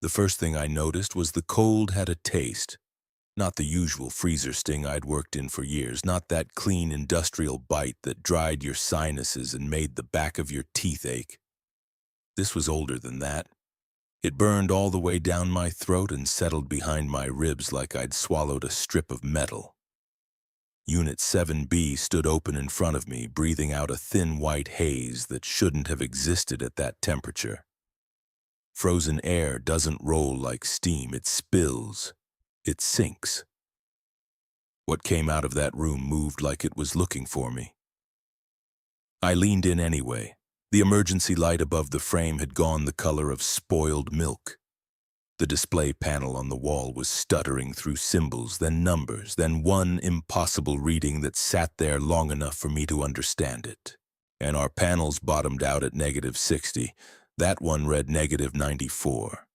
The first thing I noticed was the cold had a taste. Not the usual freezer sting I'd worked in for years, not that clean industrial bite that dried your sinuses and made the back of your teeth ache. This was older than that. It burned all the way down my throat and settled behind my ribs like I'd swallowed a strip of metal. Unit 7B stood open in front of me, breathing out a thin white haze that shouldn't have existed at that temperature. Frozen air doesn't roll like steam, it spills. It sinks. What came out of that room moved like it was looking for me. I leaned in anyway. The emergency light above the frame had gone the color of spoiled milk. The display panel on the wall was stuttering through symbols, then numbers, then one impossible reading that sat there long enough for me to understand it. And our panels bottomed out at -60. That one read -94.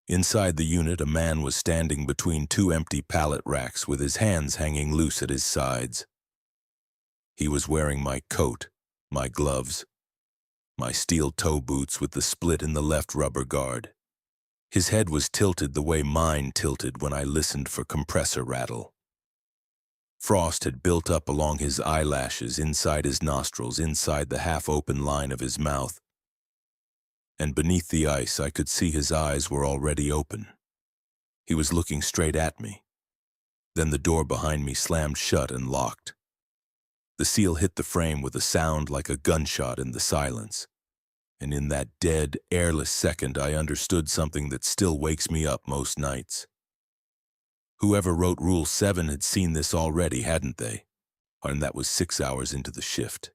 Inside the unit, a man was standing between two empty pallet racks with his hands hanging loose at his sides. He was wearing my coat, my gloves, my steel toe boots with the split in the left rubber guard. His head was tilted the way mine tilted when I listened for compressor rattle. Frost had built up along his eyelashes, inside his nostrils, inside the half-open line of his mouth. And beneath the ice, I could see his eyes were already open. He was looking straight at me. Then the door behind me slammed shut and locked. The seal hit the frame with a sound like a gunshot in the silence. And in that dead, airless second, I understood something that still wakes me up most nights. Whoever wrote Rule 7 had seen this already, hadn't they? And that was 6 hours into the shift.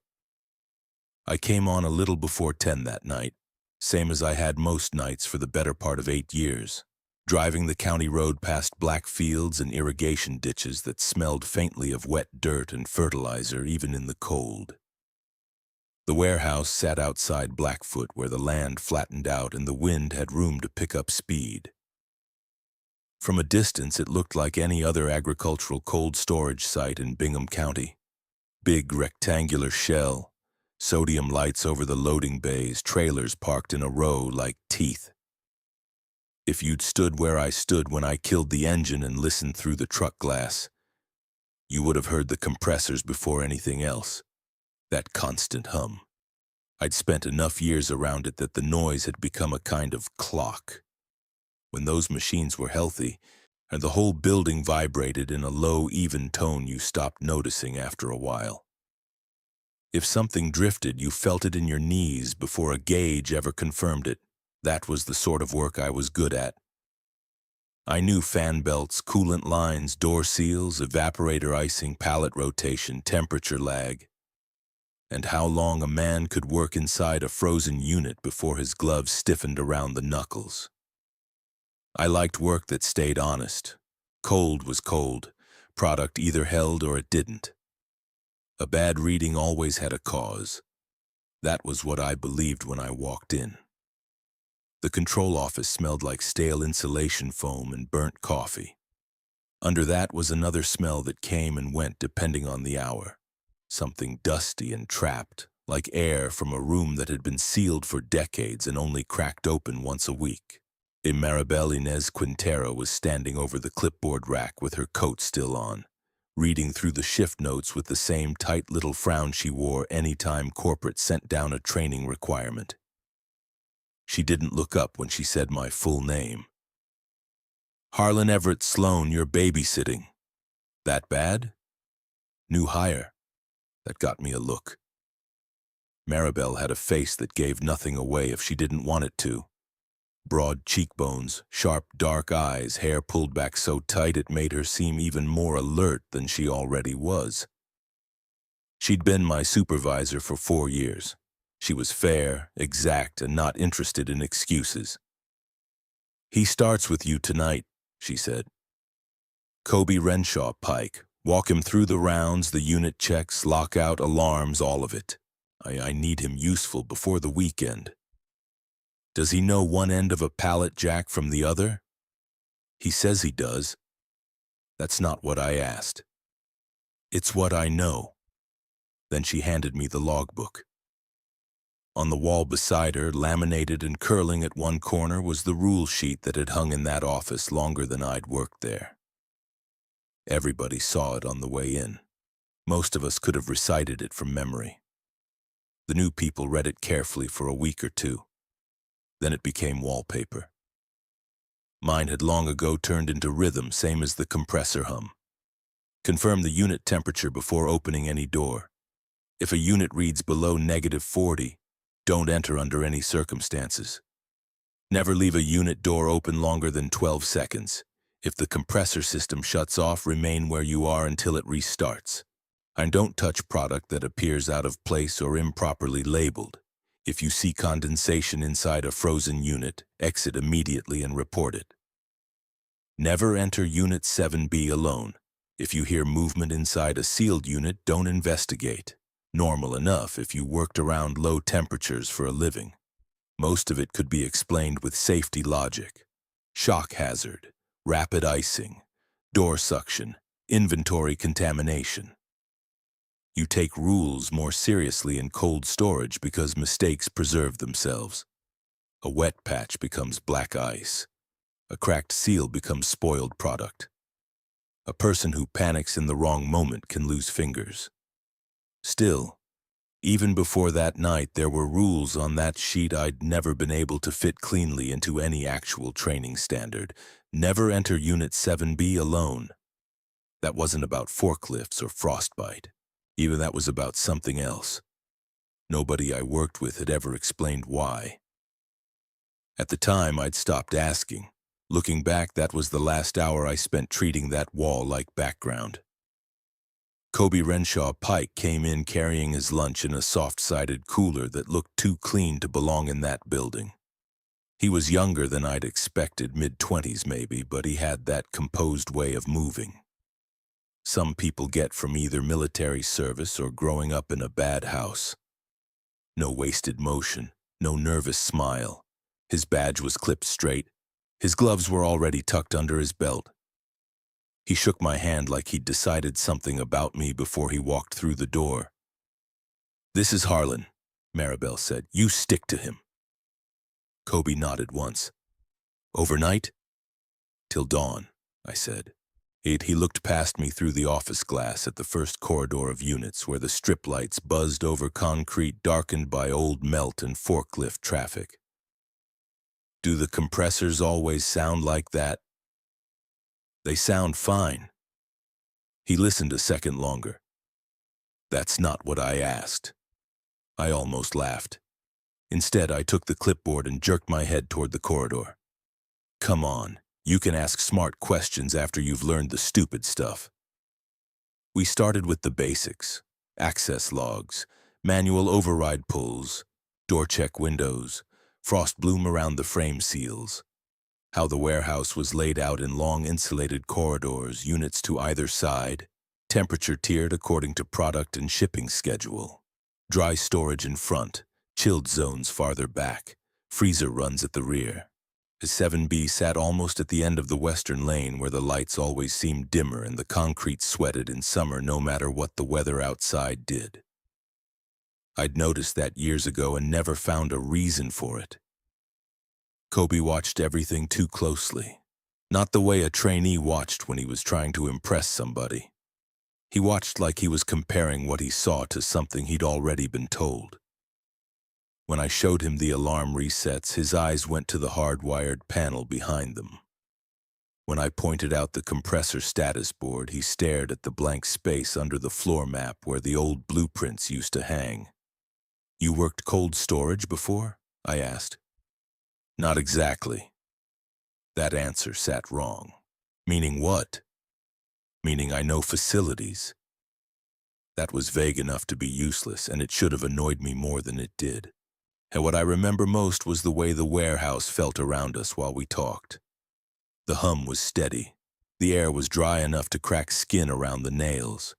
I came on a little before 10 that night, same as I had most nights for the better part of 8 years, driving the county road past black fields and irrigation ditches that smelled faintly of wet dirt and fertilizer even in the cold. The warehouse sat outside Blackfoot where the land flattened out and the wind had room to pick up speed. From a distance, it looked like any other agricultural cold storage site in Bingham County. Big rectangular shell, sodium lights over the loading bays, trailers parked in a row like teeth. If you'd stood where I stood when I killed the engine and listened through the truck glass, you would have heard the compressors before anything else. That constant hum. I'd spent enough years around it that the noise had become a kind of clock. When those machines were healthy, and the whole building vibrated in a low, even tone you stopped noticing after a while. If something drifted, you felt it in your knees before a gauge ever confirmed it. That was the sort of work I was good at. I knew fan belts, coolant lines, door seals, evaporator icing, pallet rotation, temperature lag, and how long a man could work inside a frozen unit before his gloves stiffened around the knuckles. I liked work that stayed honest. Cold was cold. Product either held or it didn't. A bad reading always had a cause. That was what I believed when I walked in. The control office smelled like stale insulation foam and burnt coffee. Under that was another smell that came and went depending on the hour. Something dusty and trapped, like air from a room that had been sealed for decades and only cracked open once a week. Maribel Inez Quintero was standing over the clipboard rack with her coat still on, reading through the shift notes with the same tight little frown she wore any time corporate sent down a training requirement. She didn't look up when she said my full name. Harlan Everett Sloan, you're babysitting. That bad? New hire. That got me a look. Maribel had a face that gave nothing away if she didn't want it to. Broad cheekbones, sharp dark eyes, hair pulled back so tight it made her seem even more alert than she already was. She'd been my supervisor for 4 years. She was fair, exact, and not interested in excuses. He starts with you tonight, she said. Kobe Renshaw Pike. Walk him through the rounds, the unit checks, lockout, alarms, all of it. I need him useful before the weekend. Does he know one end of a pallet jack from the other? He says he does. That's not what I asked. It's what I know. Then she handed me the logbook. On the wall beside her, laminated and curling at one corner, was the rule sheet that had hung in that office longer than I'd worked there. Everybody saw it on the way in. Most of us could have recited it from memory. The new people read it carefully for a week or two. Then it became wallpaper. Mine had long ago turned into rhythm, same as the compressor hum. Confirm the unit temperature before opening any door. If a unit reads below -40, don't enter under any circumstances. Never leave a unit door open longer than 12 seconds. If the compressor system shuts off, remain where you are until it restarts. And don't touch product that appears out of place or improperly labeled. If you see condensation inside a frozen unit, exit immediately and report it. Never enter Unit 7B alone. If you hear movement inside a sealed unit, don't investigate. Normal enough if you worked around low temperatures for a living. Most of it could be explained with safety logic. Shock hazard, rapid icing, door suction, inventory contamination. You take rules more seriously in cold storage because mistakes preserve themselves. A wet patch becomes black ice. A cracked seal becomes spoiled product. A person who panics in the wrong moment can lose fingers. Still, even before that night, there were rules on that sheet I'd never been able to fit cleanly into any actual training standard. Never enter Unit 7B alone. That wasn't about forklifts or frostbite. Even that was about something else. Nobody I worked with had ever explained why. At the time, I'd stopped asking. Looking back, that was the last hour I spent treating that wall like background. Kobe Renshaw Pike came in carrying his lunch in a soft-sided cooler that looked too clean to belong in that building. He was younger than I'd expected, mid-20s maybe, but he had that composed way of moving. Some people get from either military service or growing up in a bad house. No wasted motion, no nervous smile. His badge was clipped straight. His gloves were already tucked under his belt. He shook my hand like he'd decided something about me before he walked through the door. "This is Harlan," Maribel said. "You stick to him." Kobe nodded once. "Overnight?" "Till dawn," I said. He looked past me through the office glass at the first corridor of units where the strip lights buzzed over concrete darkened by old melt and forklift traffic. "Do the compressors always sound like that?" "They sound fine." He listened a second longer. "That's not what I asked." I almost laughed. Instead, I took the clipboard and jerked my head toward the corridor. "Come on. You can ask smart questions after you've learned the stupid stuff." We started with the basics: access logs, manual override pulls, door check windows, frost bloom around the frame seals, how the warehouse was laid out in long insulated corridors, units to either side, temperature tiered according to product and shipping schedule, dry storage in front, chilled zones farther back, freezer runs at the rear. The 7B sat almost at the end of the western lane where the lights always seemed dimmer and the concrete sweated in summer no matter what the weather outside did. I'd noticed that years ago and never found a reason for it. Kobe watched everything too closely. Not the way a trainee watched when he was trying to impress somebody. He watched like he was comparing what he saw to something he'd already been told. When I showed him the alarm resets, his eyes went to the hardwired panel behind them. When I pointed out the compressor status board, he stared at the blank space under the floor map where the old blueprints used to hang. "You worked cold storage before?" I asked. "Not exactly." That answer sat wrong. Meaning what? Meaning I know facilities. That was vague enough to be useless, and it should have annoyed me more than it did. And what I remember most was the way the warehouse felt around us while we talked. The hum was steady. The air was dry enough to crack skin around the nails.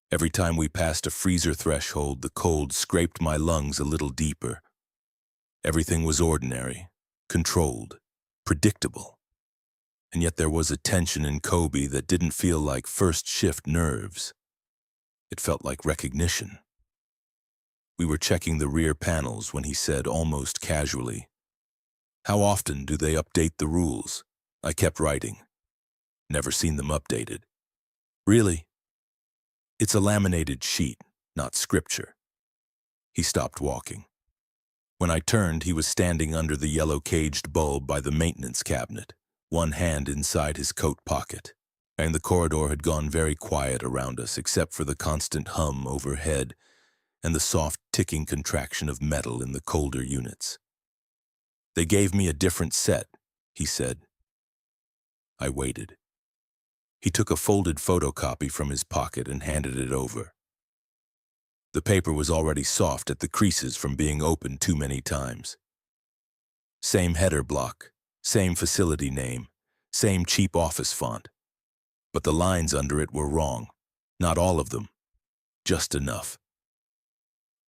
Every time we passed a freezer threshold, the cold scraped my lungs a little deeper. Everything was ordinary, controlled, predictable. And yet there was a tension in Kobe that didn't feel like first shift nerves. It felt like recognition. We were checking the rear panels when he said almost casually, "How often do they update the rules?" I kept writing. "Never seen them updated." "Really?" "It's a laminated sheet, not scripture." He stopped walking. When I turned, he was standing under the yellow caged bulb by the maintenance cabinet, one hand inside his coat pocket. And the corridor had gone very quiet around us except for the constant hum overhead and the soft ticking contraction of metal in the colder units. "They gave me a different set," he said. I waited. He took a folded photocopy from his pocket and handed it over. The paper was already soft at the creases from being opened too many times. Same header block, same facility name, same cheap office font. But the lines under it were wrong. Not all of them. Just enough.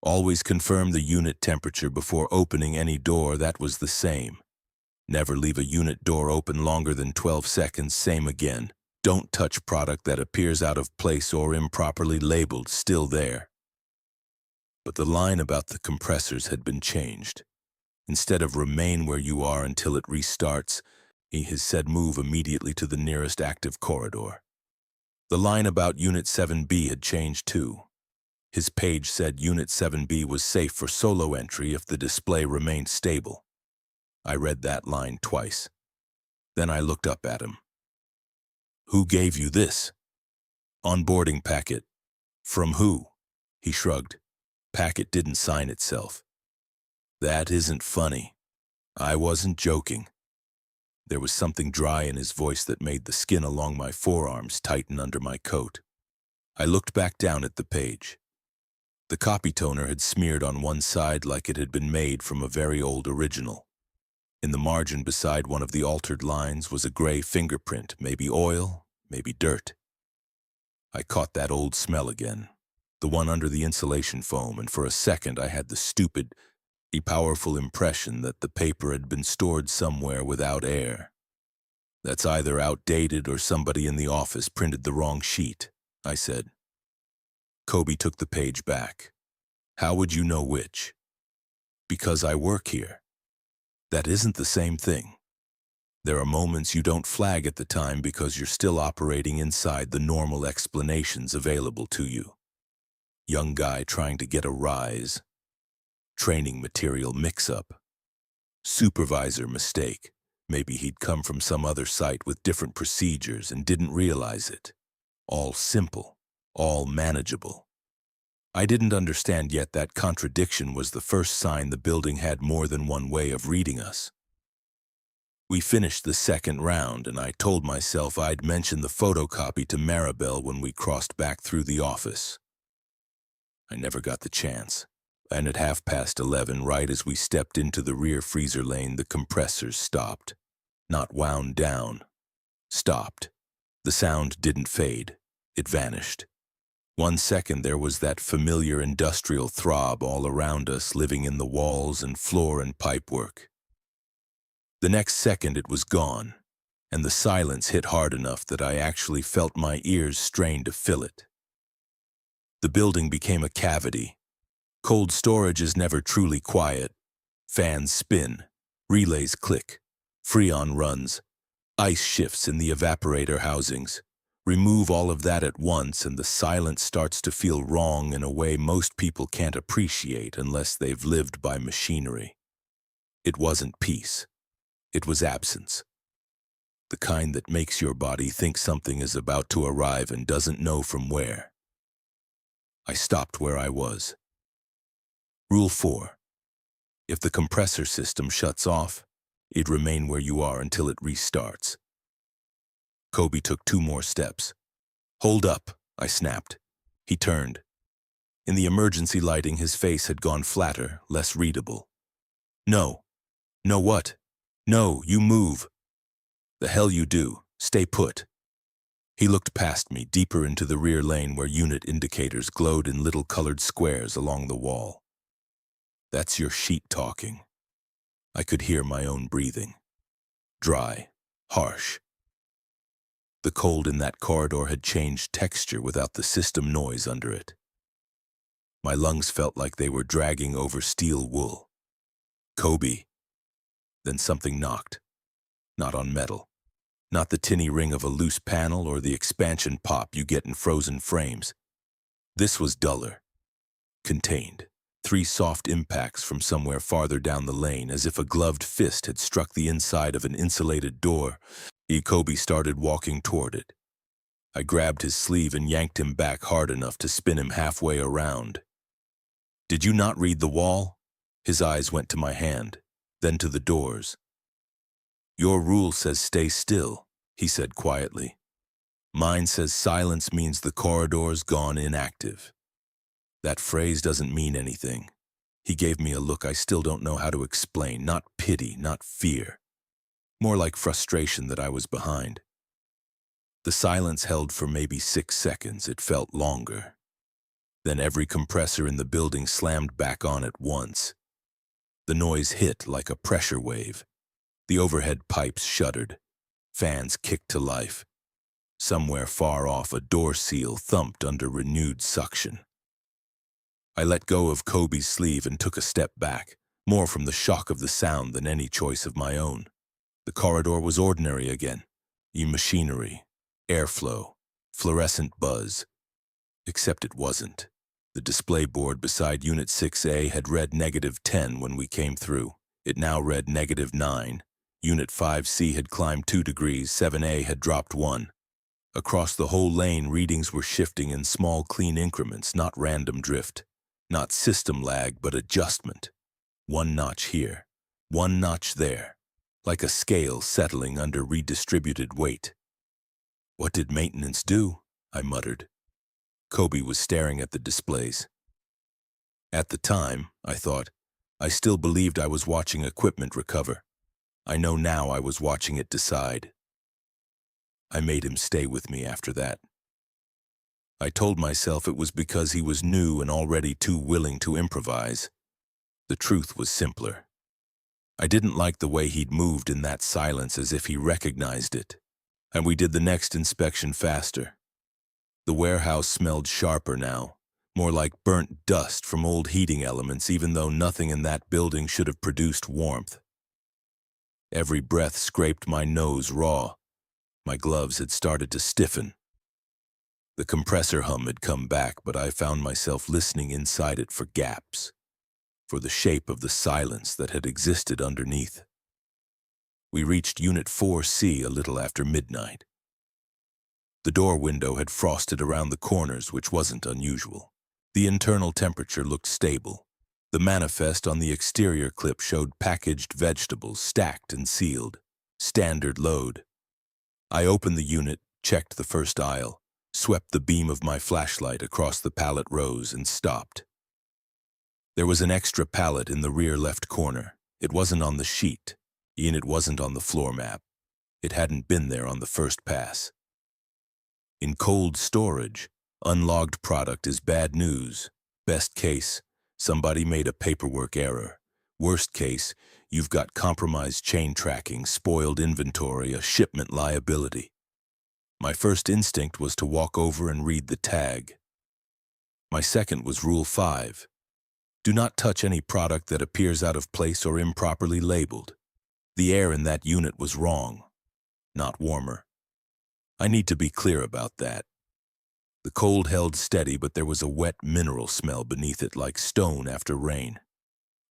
"Always confirm the unit temperature before opening any door," that was the same. "Never leave a unit door open longer than 12 seconds, same again. Don't touch product that appears out of place or improperly labeled, still there." But the line about the compressors had been changed. Instead of "remain where you are until it restarts," he has said "move immediately to the nearest active corridor." The line about Unit 7B had changed too. His page said Unit 7B was safe for solo entry if the display remained stable. I read that line twice. Then I looked up at him. "Who gave you this?" "Onboarding packet." "From who?" He shrugged. "Packet didn't sign itself." "That isn't funny." I wasn't joking. There was something dry in his voice that made the skin along my forearms tighten under my coat. I looked back down at the page. The copy toner had smeared on one side like it had been made from a very old original. In the margin beside one of the altered lines was a gray fingerprint, maybe oil, maybe dirt. I caught that old smell again, the one under the insulation foam, and for a second I had the stupid, powerful impression that the paper had been stored somewhere without air. "That's either outdated or somebody in the office printed the wrong sheet," I said. Kobe took the page back. "How would you know which?" "Because I work here." "That isn't the same thing. There are moments you don't flag at the time because you're still operating inside the normal explanations available to you. Young guy trying to get a rise. Training material mix-up. Supervisor mistake. Maybe he'd come from some other site with different procedures and didn't realize it. All simple. All manageable. I didn't understand yet that contradiction was the first sign the building had more than one way of reading us. We finished the second round, and I told myself I'd mention the photocopy to Maribel when we crossed back through the office. I never got the chance, and at 11:30, right as we stepped into the rear freezer lane, the compressors stopped. Not wound down. Stopped. The sound didn't fade. It vanished. 1 second there was that familiar industrial throb all around us, living in the walls and floor and pipework. The next second it was gone, and the silence hit hard enough that I actually felt my ears strain to fill it. The building became a cavity. Cold storage is never truly quiet. Fans spin, relays click, Freon runs, ice shifts in the evaporator housings. Remove all of that at once and the silence starts to feel wrong in a way most people can't appreciate unless they've lived by machinery. It wasn't peace. It was absence. The kind that makes your body think something is about to arrive and doesn't know from where. I stopped where I was. Rule 4. If the compressor system shuts off, it'd remain where you are until it restarts. Kobe took 2 more steps. "Hold up," I snapped. He turned. In the emergency lighting, his face had gone flatter, less readable. "No." "No what?" "No, you move." "The hell you do. Stay put." He looked past me, deeper into the rear lane where unit indicators glowed in little colored squares along the wall. "That's your sheet talking." I could hear my own breathing. Dry, harsh. The cold in that corridor had changed texture without the system noise under it. My lungs felt like they were dragging over steel wool. Kobe. Then something knocked. Not on metal. Not the tinny ring of a loose panel or the expansion pop you get in frozen frames. This was duller. Contained. 3 soft impacts from somewhere farther down the lane, as if a gloved fist had struck the inside of an insulated door. Kobe started walking toward it. I grabbed his sleeve and yanked him back hard enough to spin him halfway around. Did you not read the wall? His eyes went to my hand, then to the doors. Your rule says stay still, he said quietly. Mine says silence means the corridor's gone inactive. That phrase doesn't mean anything. He gave me a look I still don't know how to explain, not pity, not fear. More like frustration that I was behind. The silence held for maybe 6 seconds. It felt longer. Then every compressor in the building slammed back on at once. The noise hit like a pressure wave. The overhead pipes shuddered. Fans kicked to life. Somewhere far off, a door seal thumped under renewed suction. I let go of Kobe's sleeve and took a step back, more from the shock of the sound than any choice of my own. The corridor was ordinary again. Machinery, airflow, fluorescent buzz. Except it wasn't. The display board beside Unit 6A had read -10 when we came through. It now read -9. Unit 5C had climbed 2 degrees, 7A had dropped 1. Across the whole lane, readings were shifting in small, clean increments, not random drift. Not system lag, but adjustment. 1 notch here, 1 notch there, like a scale settling under redistributed weight. What did maintenance do? I muttered. Kobe was staring at the displays. At the time, I thought, I still believed I was watching equipment recover. I know now I was watching it decide. I made him stay with me after that. I told myself it was because he was new and already too willing to improvise. The truth was simpler. I didn't like the way he'd moved in that silence, as if he recognized it. And we did the next inspection faster. The warehouse smelled sharper now, more like burnt dust from old heating elements, even though nothing in that building should have produced warmth. Every breath scraped my nose raw. My gloves had started to stiffen. The compressor hum had come back, but I found myself listening inside it for gaps, for the shape of the silence that had existed underneath. We reached Unit 4C a little after midnight. The door window had frosted around the corners, which wasn't unusual. The internal temperature looked stable. The manifest on the exterior clip showed packaged vegetables stacked and sealed. Standard load. I opened the unit, checked the first aisle, swept the beam of my flashlight across the pallet rows, and stopped. There was an extra pallet in the rear left corner. It wasn't on the sheet, and it wasn't on the floor map. It hadn't been there on the first pass. In cold storage, unlogged product is bad news. Best case, somebody made a paperwork error. Worst case, you've got compromised chain tracking, spoiled inventory, a shipment liability. My first instinct was to walk over and read the tag. My second was Rule 5. Do not touch any product that appears out of place or improperly labeled. The air in that unit was wrong, not warmer. I need to be clear about that. The cold held steady, but there was a wet mineral smell beneath it, like stone after rain.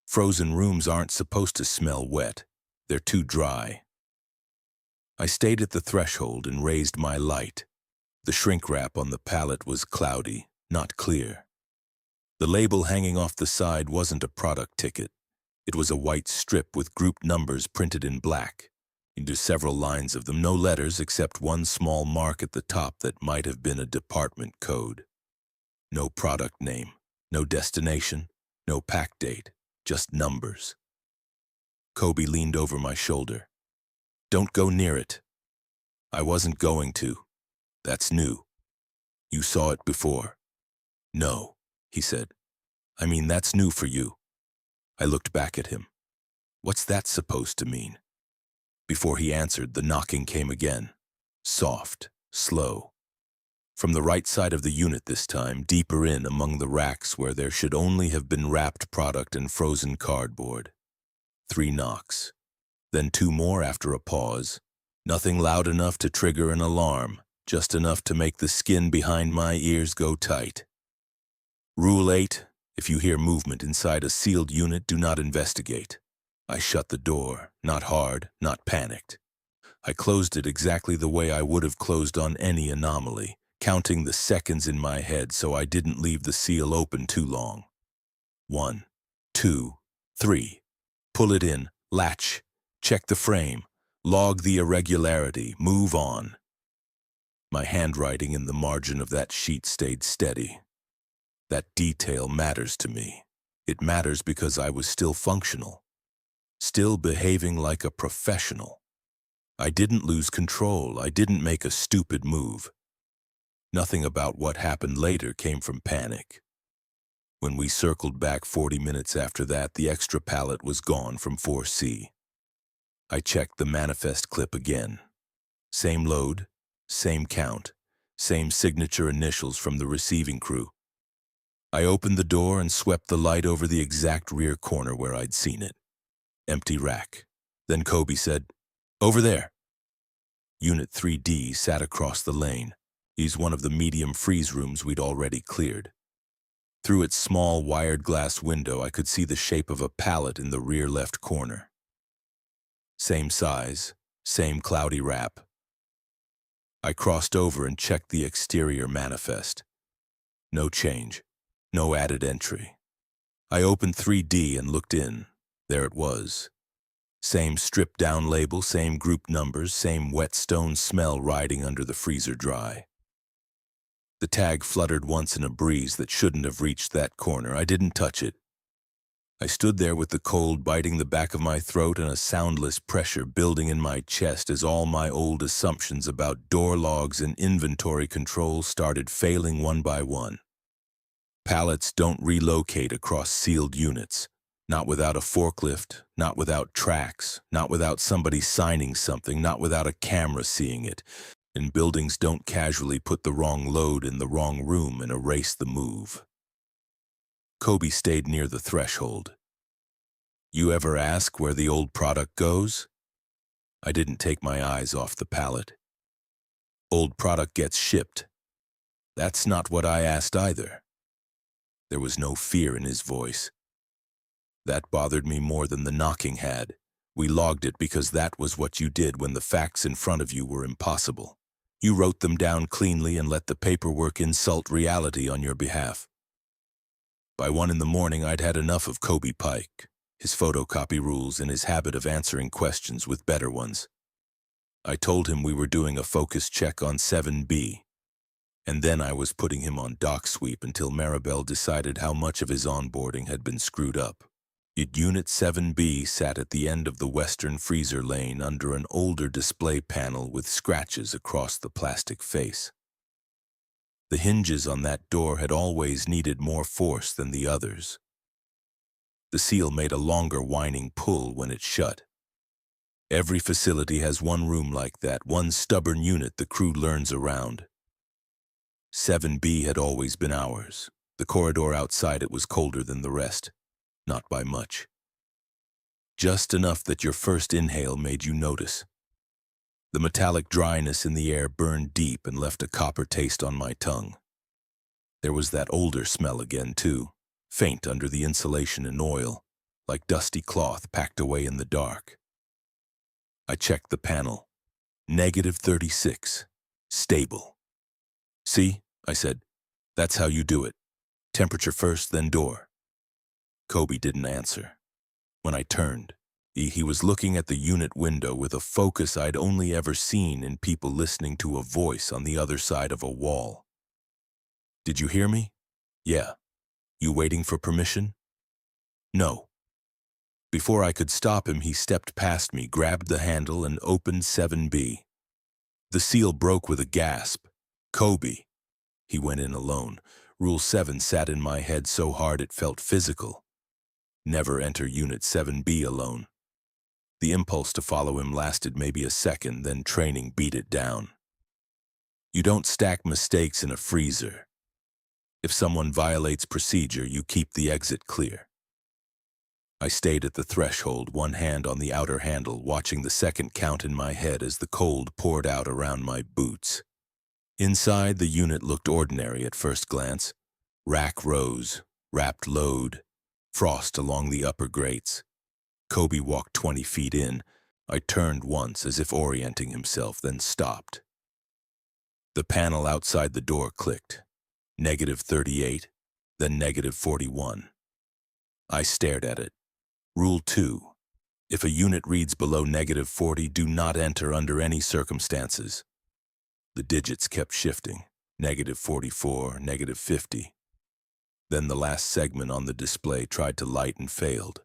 Frozen rooms aren't supposed to smell wet. They're too dry. I stayed at the threshold and raised my light. The shrink wrap on the pallet was cloudy, not clear. The label hanging off the side wasn't a product ticket. It was a white strip with group numbers printed in black. Into several lines of them, no letters except one small mark at the top that might have been a department code. No product name, no destination, no pack date, just numbers. Kobe leaned over my shoulder. Don't go near it. I wasn't going to. That's new. You saw it before. No, he said. I mean, that's new for you. I looked back at him. What's that supposed to mean? Before he answered, the knocking came again. Soft, slow. From the right side of the unit this time, deeper in among the racks where there should only have been wrapped product and frozen cardboard. 3 knocks. Then 2 more after a pause. Nothing loud enough to trigger an alarm, just enough to make the skin behind my ears go tight. Rule 8. If you hear movement inside a sealed unit, do not investigate. I shut the door, not hard, not panicked. I closed it exactly the way I would have closed on any anomaly, counting the seconds in my head so I didn't leave the seal open too long. 1, 2, 3. Pull it in, latch, check the frame, log the irregularity, move on. My handwriting in the margin of that sheet stayed steady. That detail matters to me. It matters because I was still functional, still behaving like a professional. I didn't lose control. I didn't make a stupid move. Nothing about what happened later came from panic. When we circled back 40 minutes after that, the extra pallet was gone from 4C. I checked the manifest clip again. Same load, same count, same signature initials from the receiving crew. I opened the door and swept the light over the exact rear corner where I'd seen it. Empty rack. Then Kobe said, "Over there." Unit 3D sat across the lane. He's one of the medium freeze rooms we'd already cleared. Through its small wired glass window, I could see the shape of a pallet in the rear left corner. Same size, same cloudy wrap. I crossed over and checked the exterior manifest. No change, no added entry. I opened 3D and looked in. There it was. Same stripped-down label, same group numbers, same wet stone smell riding under the freezer dry. The tag fluttered once in a breeze that shouldn't have reached that corner. I didn't touch it. I stood there with the cold biting the back of my throat and a soundless pressure building in my chest as all my old assumptions about door logs and inventory control started failing one by one. Pallets don't relocate across sealed units. Not without a forklift, not without tracks, not without somebody signing something, not without a camera seeing it. And buildings don't casually put the wrong load in the wrong room and erase the move. Kobe stayed near the threshold. "You ever ask where the old product goes?" I didn't take my eyes off the pallet. "Old product gets shipped." That's not what I asked either. There was no fear in his voice. That bothered me more than the knocking had. We logged it because that was what you did when the facts in front of you were impossible. You wrote them down cleanly and let the paperwork insult reality on your behalf. By 1 in the morning, I'd had enough of Kobe Pike, his photocopy rules, and his habit of answering questions with better ones. I told him we were doing a focus check on 7B, and then I was putting him on dock sweep until Maribel decided how much of his onboarding had been screwed up. Unit 7B sat at the end of the western freezer lane under an older display panel with scratches across the plastic face. The hinges on that door had always needed more force than the others. The seal made a longer whining pull when it shut. Every facility has one room like that, one stubborn unit the crew learns around. 7B had always been ours. The corridor outside it was colder than the rest. Not by much. Just enough that your first inhale made you notice. The metallic dryness in the air burned deep and left a copper taste on my tongue. There was that older smell again, too, faint under the insulation and oil, like dusty cloth packed away in the dark. I checked the panel. -36. Stable. "See," I said, "that's how you do it. Temperature first, then door." Kobe didn't answer. When I turned, he was looking at the unit window with a focus I'd only ever seen in people listening to a voice on the other side of a wall. "Did you hear me?" "Yeah." "You waiting for permission?" "No." Before I could stop him, he stepped past me, grabbed the handle, and opened 7B. The seal broke with a gasp. "Kobe." He went in alone. Rule 7 sat in my head so hard it felt physical. Never enter Unit 7B alone. The impulse to follow him lasted maybe a second, then training beat it down. You don't stack mistakes in a freezer. If someone violates procedure, you keep the exit clear. I stayed at the threshold, one hand on the outer handle, watching the second count in my head as the cold poured out around my boots. Inside, the unit looked ordinary at first glance. Rack rows, wrapped load, frost along the upper grates. Kobe walked 20 feet in. I turned once, as if orienting himself, then stopped. The panel outside the door clicked. -38, then -41. I stared at it. Rule 2. If a unit reads below -40, do not enter under any circumstances. The digits kept shifting. -44, -50. Then the last segment on the display tried to light and failed.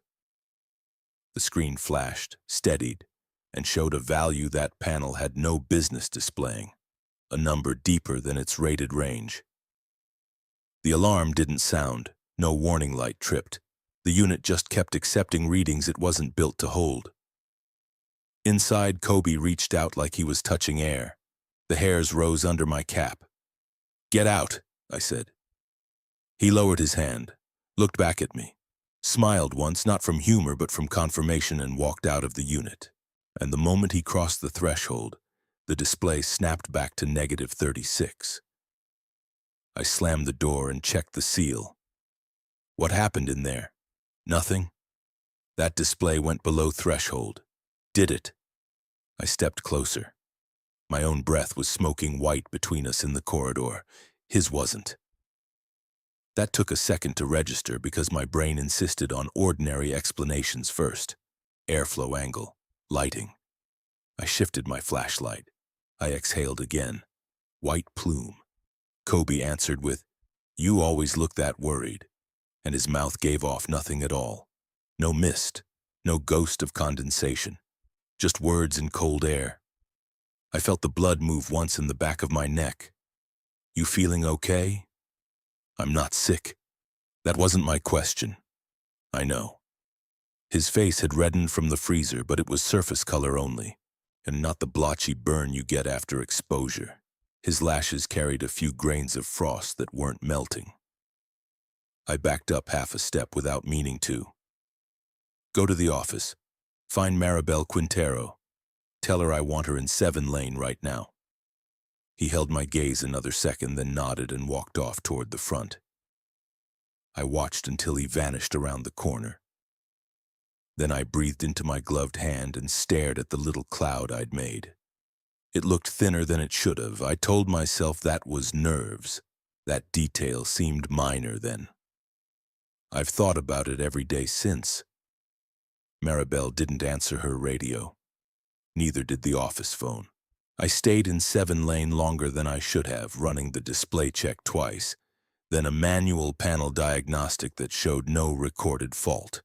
The screen flashed, steadied, and showed a value that panel had no business displaying, a number deeper than its rated range. The alarm didn't sound, no warning light tripped. The unit just kept accepting readings it wasn't built to hold. Inside, Kobe reached out like he was touching air. The hairs rose under my cap. "Get out," I said. He lowered his hand, looked back at me, smiled once, not from humor but from confirmation, and walked out of the unit. And the moment he crossed the threshold, the display snapped back to -36. I slammed the door and checked the seal. What happened in there? Nothing. That display went below threshold. Did it? I stepped closer. My own breath was smoking white between us in the corridor. His wasn't. That took a second to register because my brain insisted on ordinary explanations first. Airflow angle, lighting. I shifted my flashlight. I exhaled again. White plume. Kobe answered with, "You always look that worried," and his mouth gave off nothing at all. No mist, no ghost of condensation, just words in cold air. I felt the blood move once in the back of my neck. "You feeling okay?" "I'm not sick." That wasn't my question. I know. His face had reddened from the freezer, but it was surface color only, and not the blotchy burn you get after exposure. His lashes carried a few grains of frost that weren't melting. I backed up half a step without meaning to. "Go to the office. Find Maribel Quintero. Tell her I want her in 7 lane right now." He held my gaze another second, then nodded and walked off toward the front. I watched until he vanished around the corner. Then I breathed into my gloved hand and stared at the little cloud I'd made. It looked thinner than it should have. I told myself that was nerves. That detail seemed minor then. I've thought about it every day since. Maribel didn't answer her radio. Neither did the office phone. I stayed in 7 lane longer than I should have, running the display check twice, then a manual panel diagnostic that showed no recorded fault.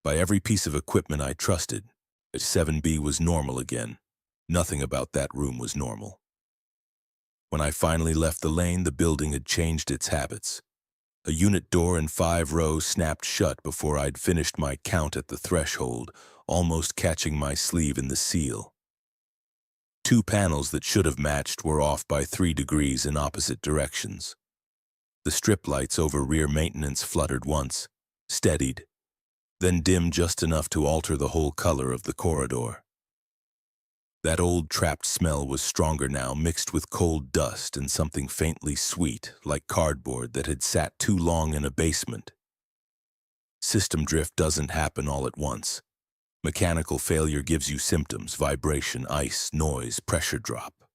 By every piece of equipment I trusted, 7B was normal again. Nothing about that room was normal. When I finally left the lane, the building had changed its habits. A unit door in 5 rows snapped shut before I'd finished my count at the threshold, almost catching my sleeve in the seal. 2 panels that should have matched were off by 3 degrees in opposite directions. The strip lights over rear maintenance fluttered once, steadied, then dimmed just enough to alter the whole color of the corridor. That old trapped smell was stronger now, mixed with cold dust and something faintly sweet, like cardboard that had sat too long in a basement. System drift doesn't happen all at once. Mechanical failure gives you symptoms: vibration, ice, noise, pressure drop.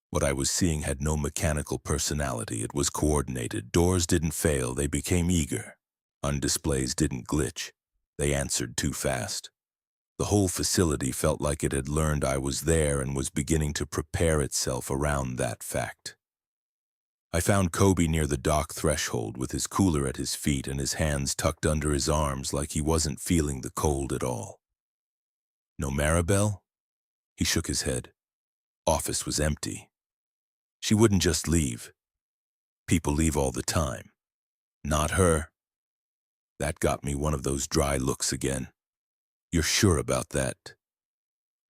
What I was seeing had no mechanical personality. It was coordinated. Doors didn't fail, they became eager. On displays didn't glitch. They answered too fast. The whole facility felt like it had learned I was there and was beginning to prepare itself around that fact. I found Kobe near the dock threshold with his cooler at his feet and his hands tucked under his arms like he wasn't feeling the cold at all. "No Maribel?" He shook his head. Office was empty. She wouldn't just leave. People leave all the time. Not her. That got me one of those dry looks again. "You're sure about that?"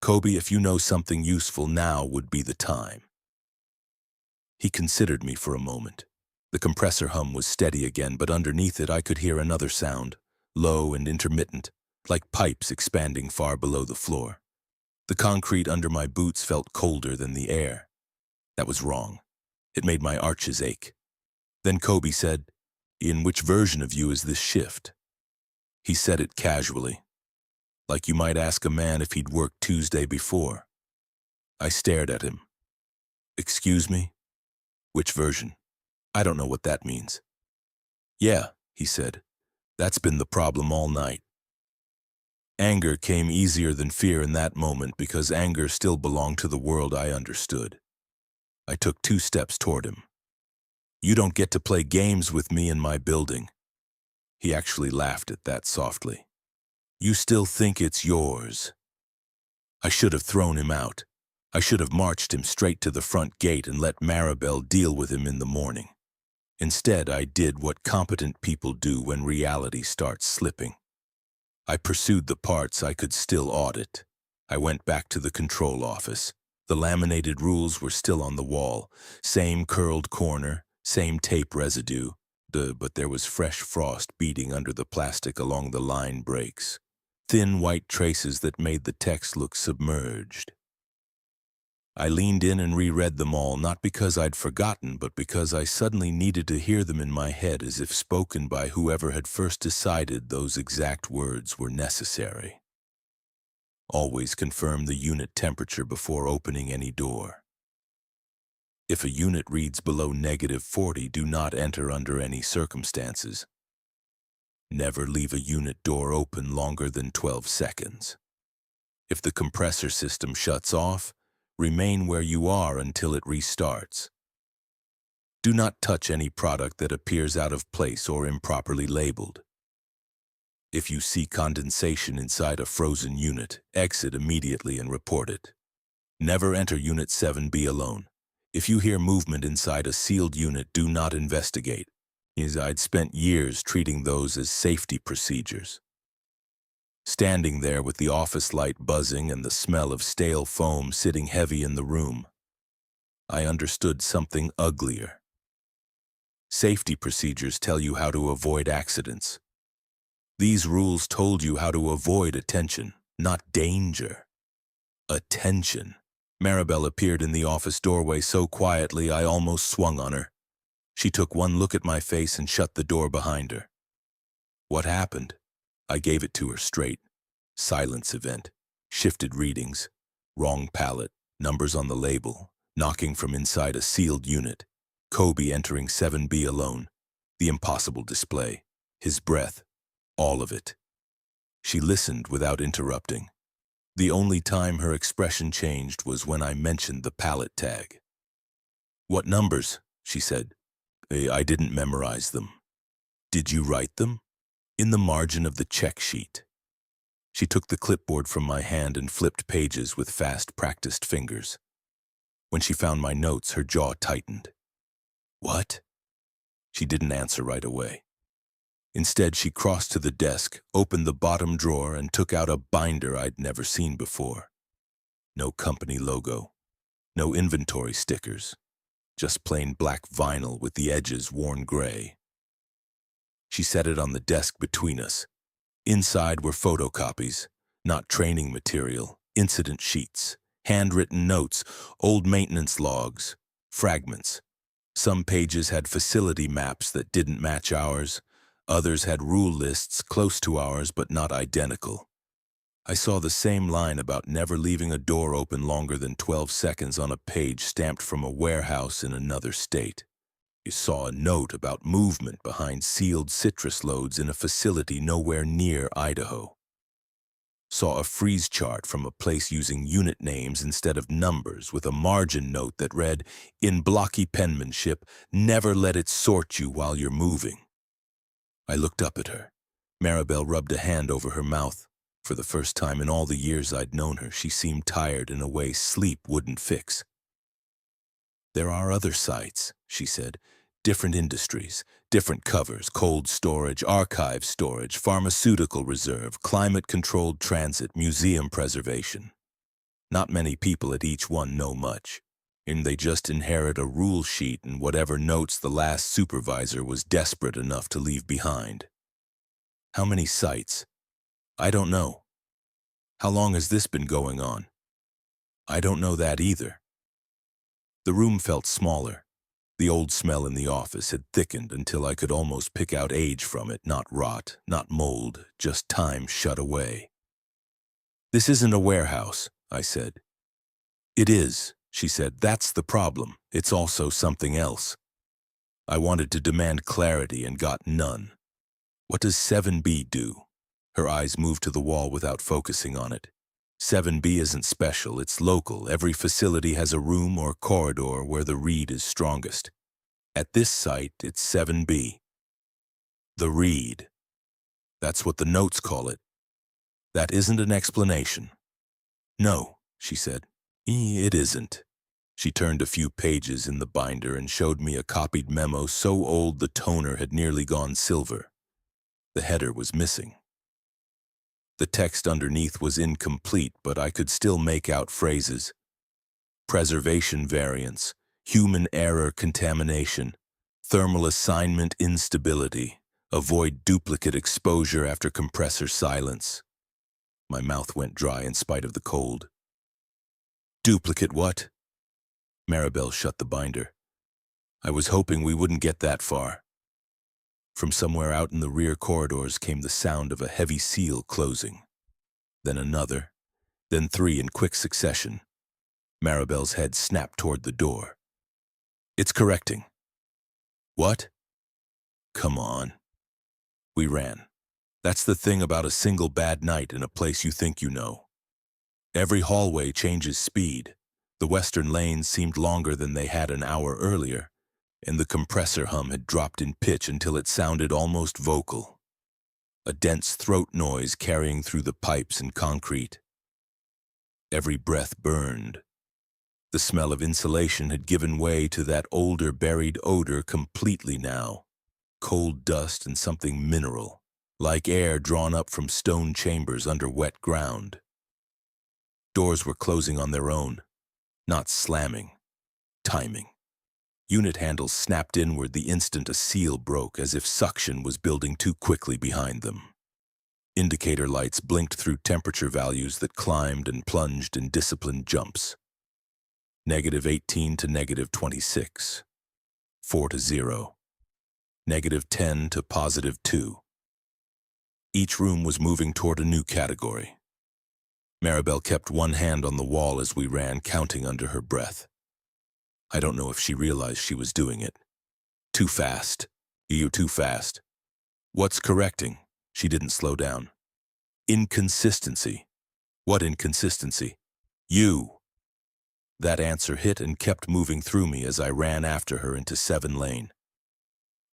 "Kobe, if you know something useful, now would be the time." He considered me for a moment. The compressor hum was steady again, but underneath it I could hear another sound, low and intermittent, like pipes expanding far below the floor. The concrete under my boots felt colder than the air. That was wrong. It made my arches ache. Then Kobe said, "In which version of you is this shift?" He said it casually, like you might ask a man if he'd worked Tuesday before. I stared at him. "Excuse me? Which version? I don't know what that means." "Yeah," he said. "That's been the problem all night." Anger came easier than fear in that moment because anger still belonged to the world I understood. I took 2 steps toward him. "You don't get to play games with me in my building." He actually laughed at that softly. "You still think it's yours." I should have thrown him out. I should have marched him straight to the front gate and let Maribel deal with him in the morning. Instead, I did what competent people do when reality starts slipping. I pursued the parts I could still audit. I went back to the control office. The laminated rules were still on the wall. Same curled corner, same tape residue, but there was fresh frost beating under the plastic along the line breaks. Thin white traces that made the text look submerged. I leaned in and reread them all, not because I'd forgotten, but because I suddenly needed to hear them in my head as if spoken by whoever had first decided those exact words were necessary. Always confirm the unit temperature before opening any door. If a unit reads below -40, do not enter under any circumstances. Never leave a unit door open longer than 12 seconds. If the compressor system shuts off, remain where you are until it restarts. Do not touch any product that appears out of place or improperly labeled. If you see condensation inside a frozen unit, exit immediately and report it. Never enter Unit 7B alone. If you hear movement inside a sealed unit, do not investigate, as I'd spent years treating those as safety procedures. Standing there with the office light buzzing and the smell of stale foam sitting heavy in the room, I understood something uglier. Safety procedures tell you how to avoid accidents. These rules told you how to avoid attention, not danger. Attention. Maribel appeared in the office doorway so quietly I almost swung on her. She took one look at my face and shut the door behind her. "What happened?" I gave it to her straight. Silence event. Shifted readings. Wrong palette. Numbers on the label. Knocking from inside a sealed unit. Kobe entering 7B alone. The impossible display. His breath. All of it. She listened without interrupting. The only time her expression changed was when I mentioned the palette tag. "What numbers?" she said. "I didn't memorize them." "Did you write them?" "In the margin of the check sheet." She took the clipboard from my hand and flipped pages with fast, practiced fingers. When she found my notes, her jaw tightened. "What?" She didn't answer right away. Instead, she crossed to the desk, opened the bottom drawer, and took out a binder I'd never seen before. No company logo, no inventory stickers, just plain black vinyl with the edges worn gray. She set it on the desk between us. Inside were photocopies, not training material, incident sheets, handwritten notes, old maintenance logs, fragments. Some pages had facility maps that didn't match ours. Others had rule lists close to ours but not identical. I saw the same line about never leaving a door open longer than 12 seconds on a page stamped from a warehouse in another state. You saw a note about movement behind sealed citrus loads in a facility nowhere near Idaho. Saw a freeze chart from a place using unit names instead of numbers with a margin note that read, "In blocky penmanship, never let it sort you while you're moving." I looked up at her. Maribel rubbed a hand over her mouth. For the first time in all the years I'd known her, she seemed tired in a way sleep wouldn't fix. "There are other sites," she said. "Different industries, different covers, cold storage, archive storage, pharmaceutical reserve, climate-controlled transit, museum preservation. Not many people at each one know much. and they just inherit a rule sheet and whatever notes the last supervisor was desperate enough to leave behind. How many sites? I don't know. How long has this been going on? I don't know that either. The room felt smaller. The old smell in the office had thickened until I could almost pick out age from it, not rot, not mold, just time shut away. This isn't a warehouse, I said. It is, she said. That's the problem. It's also something else. I wanted to demand clarity and got none. What does 7B do? Her eyes moved to the wall without focusing on it. 7B isn't special, it's local. Every facility has a room or corridor where the read is strongest. At this site, it's 7B. The read. That's what the notes call it. That isn't an explanation. No, she said. It isn't. She turned a few pages in the binder and showed me a copied memo so old the toner had nearly gone silver. The header was missing. The text underneath was incomplete, but I could still make out phrases. Preservation variance, human error contamination, thermal assignment instability, avoid duplicate exposure after compressor silence. My mouth went dry in spite of the cold. Duplicate what? Maribel shut the binder. I was hoping we wouldn't get that far. From somewhere out in the rear corridors came the sound of a heavy seal closing. Then another, then three in quick succession. Maribel's head snapped toward the door. It's correcting. What? Come on. We ran. That's the thing about a single bad night in a place you think you know. Every hallway changes speed. The western lanes seemed longer than they had an hour earlier, and the compressor hum had dropped in pitch until it sounded almost vocal. A dense throat noise carrying through the pipes and concrete. Every breath burned. The smell of insulation had given way to that older buried odor completely now. Cold dust and something mineral, like air drawn up from stone chambers under wet ground. Doors were closing on their own, not slamming, timing. Unit handles snapped inward the instant a seal broke, as if suction was building too quickly behind them. Indicator lights blinked through temperature values that climbed and plunged in disciplined jumps. -18 to -26. 4 to 0. -10 to +2. Each room was moving toward a new category. Maribel kept one hand on the wall as we ran, counting under her breath. I don't know if she realized she was doing it. Too fast. You too fast. What's correcting? She didn't slow down. Inconsistency. What inconsistency? You. That answer hit and kept moving through me as I ran after her into 7 lane.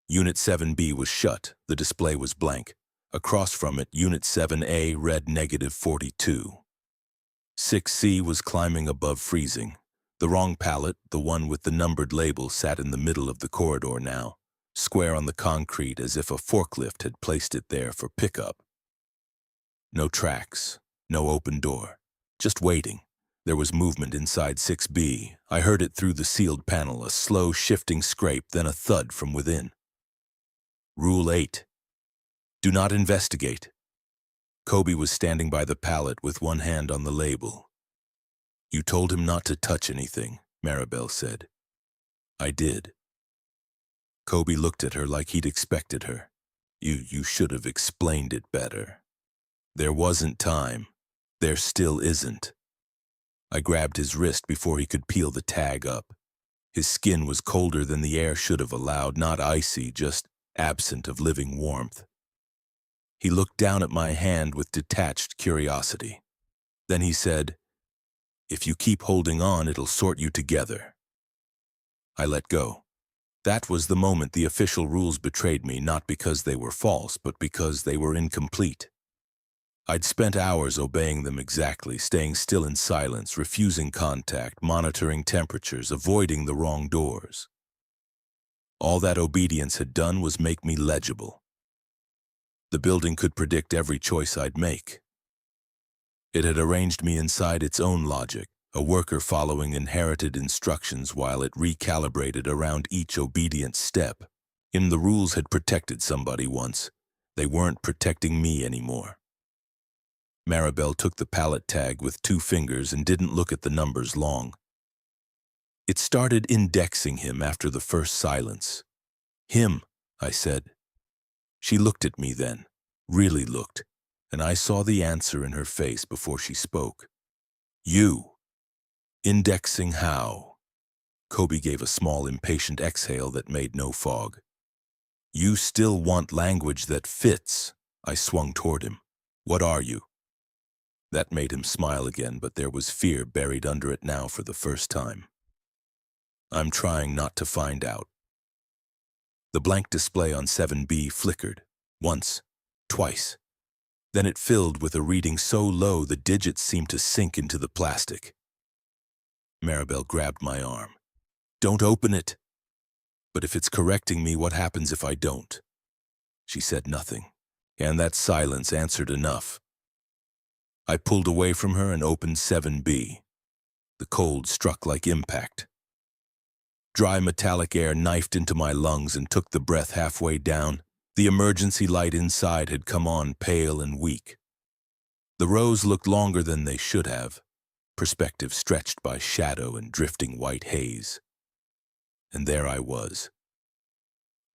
Unit 7B was shut. The display was blank. Across from it, Unit 7A read -42. 6C was climbing above freezing. The wrong pallet, the one with the numbered label, sat in the middle of the corridor now, square on the concrete as if a forklift had placed it there for pickup. No tracks, no open door, just waiting. There was movement inside 6B. I heard it through the sealed panel, a slow shifting scrape, then a thud from within. Rule 8. Do not investigate. Kobe was standing by the pallet with one hand on the label. You told him not to touch anything, Maribel said. I did. Kobe looked at her like he'd expected her. You should have explained it better. There wasn't time. There still isn't. I grabbed his wrist before he could peel the tag up. His skin was colder than the air should have allowed, not icy, just absent of living warmth. He looked down at my hand with detached curiosity. Then he said, If you keep holding on, it'll sort you together. I let go. That was the moment the official rules betrayed me, not because they were false, but because they were incomplete. I'd spent hours obeying them exactly, staying still in silence, refusing contact, monitoring temperatures, avoiding the wrong doors. All that obedience had done was make me legible. The building could predict every choice I'd make. It had arranged me inside its own logic, a worker following inherited instructions while it recalibrated around each obedient step. The rules had protected somebody once. They weren't protecting me anymore. Maribel took the pallet tag with 2 fingers and didn't look at the numbers long. It started indexing him after the first silence. "Him," I said. She looked at me then, really looked, and I saw the answer in her face before she spoke. "You." "Indexing how?" Kobe gave a small, impatient exhale that made no fog. "You still want language that fits." I swung toward him. "What are you?" That made him smile again, but there was fear buried under it now for the first time. "I'm trying not to find out." The blank display on 7B flickered, once, twice. Then it filled with a reading so low the digits seemed to sink into the plastic. Maribel grabbed my arm. "Don't open it." "But if it's correcting me, what happens if I don't?" She said nothing, and that silence answered enough. I pulled away from her and opened 7B. The cold struck like impact. Dry metallic air knifed into my lungs and took the breath halfway down. The emergency light inside had come on pale and weak. The rows looked longer than they should have, perspective stretched by shadow and drifting white haze. And there I was,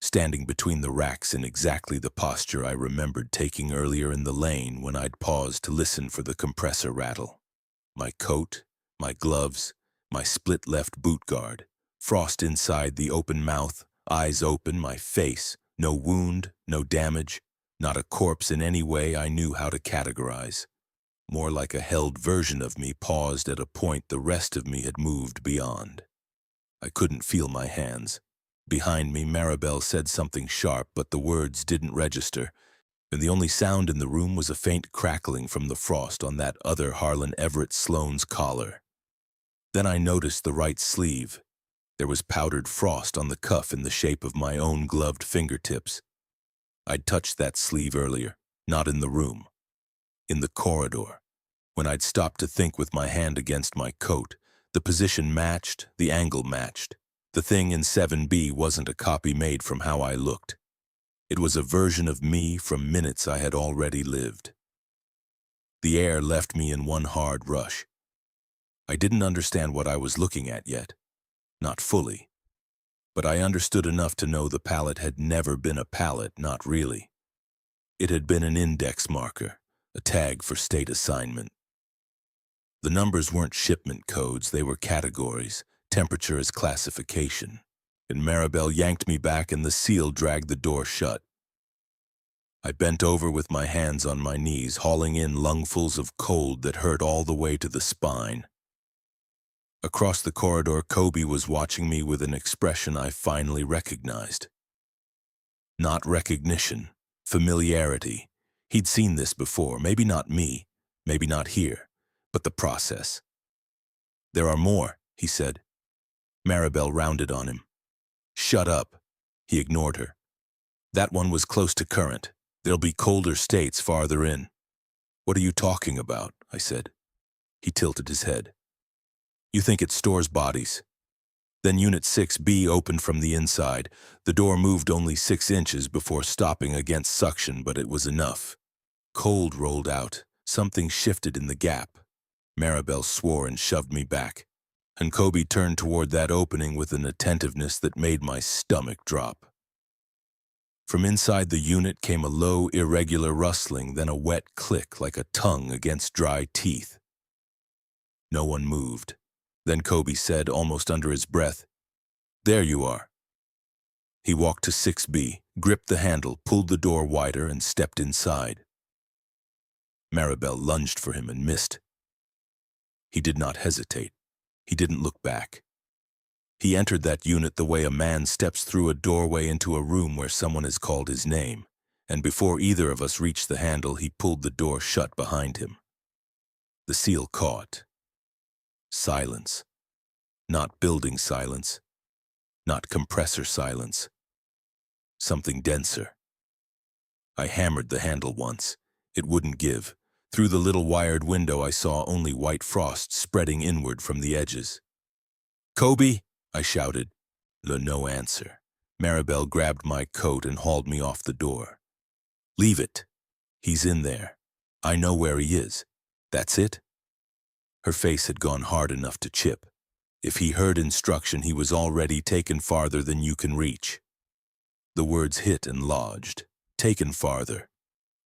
standing between the racks in exactly the posture I remembered taking earlier in the lane when I'd paused to listen for the compressor rattle. My coat, my gloves, my split left boot guard, frost inside the open mouth, eyes open, my face, no wound, no damage, not a corpse in any way I knew how to categorize. More like a held version of me paused at a point the rest of me had moved beyond. I couldn't feel my hands. Behind me, Maribel said something sharp, but the words didn't register, and the only sound in the room was a faint crackling from the frost on that other Harlan Everett Sloane's collar. Then I noticed the right sleeve. There was powdered frost on the cuff in the shape of my own gloved fingertips. I'd touched that sleeve earlier, not in the room. In the corridor, when I'd stopped to think with my hand against my coat, the position matched, the angle matched. The thing in 7B wasn't a copy made from how I looked. It was a version of me from minutes I had already lived. The air left me in one hard rush. I didn't understand what I was looking at yet, not fully, but I understood enough to know the palette had never been a palette, not really. It had been an index marker, a tag for state assignment. The numbers weren't shipment codes, they were categories, temperature as classification. And Maribel yanked me back and the seal dragged the door shut. I bent over with my hands on my knees, hauling in lungfuls of cold that hurt all the way to the spine. Across the corridor, Kobe was watching me with an expression I finally recognized. Not recognition, familiarity. He'd seen this before, maybe not me, maybe not here, but the process. "There are more," he said. Maribel rounded on him. "Shut up." He ignored her. "That one was close to current. There'll be colder states farther in." "What are you talking about?" I said. He tilted his head. "You think it stores bodies." Then Unit 6B opened from the inside. The door moved only 6 inches before stopping against suction, but it was enough. Cold rolled out. Something shifted in the gap. Maribel swore and shoved me back, and Kobe turned toward that opening with an attentiveness that made my stomach drop. From inside the unit came a low, irregular rustling, then a wet click like a tongue against dry teeth. No one moved. Then Kobe said, almost under his breath, "There you are." He walked to 6B, gripped the handle, pulled the door wider, and stepped inside. Maribel lunged for him and missed. He did not hesitate. He didn't look back. He entered that unit the way a man steps through a doorway into a room where someone has called his name, and before either of us reached the handle, he pulled the door shut behind him. The seal caught. Silence. Not building silence. Not compressor silence. Something denser. I hammered the handle once. It wouldn't give. Through the little wired window, I saw only white frost spreading inward from the edges. "Kobe!" I shouted. No answer. Maribel grabbed my coat and hauled me off the door. "Leave it. He's in there. I know where he is. That's it?" Her face had gone hard enough to chip. If he heard instruction, he was already taken farther than you can reach. The words hit and lodged. Taken farther.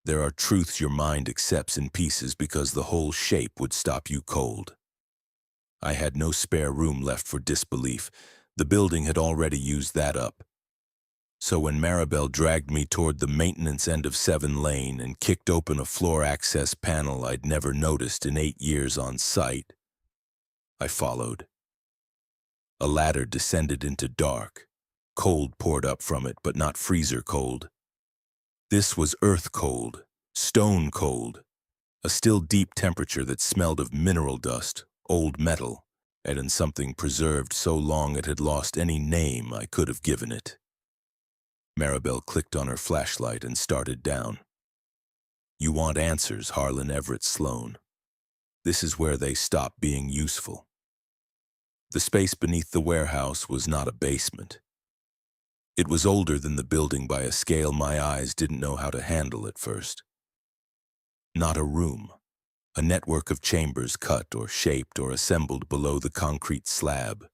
There are truths your mind accepts in pieces because the whole shape would stop you cold. I had no spare room left for disbelief. The building had already used that up. So when Maribel dragged me toward the maintenance end of 7 Lane and kicked open a floor access panel I'd never noticed in 8 years on site, I followed. A ladder descended into dark. Cold poured up from it, but not freezer cold. This was earth cold, stone cold, a still deep temperature that smelled of mineral dust, old metal, and in something preserved so long it had lost any name I could have given it. Maribel clicked on her flashlight and started down. You want answers, Harlan Everett Sloan. This is where they stop being useful. The space beneath the warehouse was not a basement. It was older than the building by a scale my eyes didn't know how to handle at first. Not a room, a network of chambers cut or shaped or assembled below the concrete slab,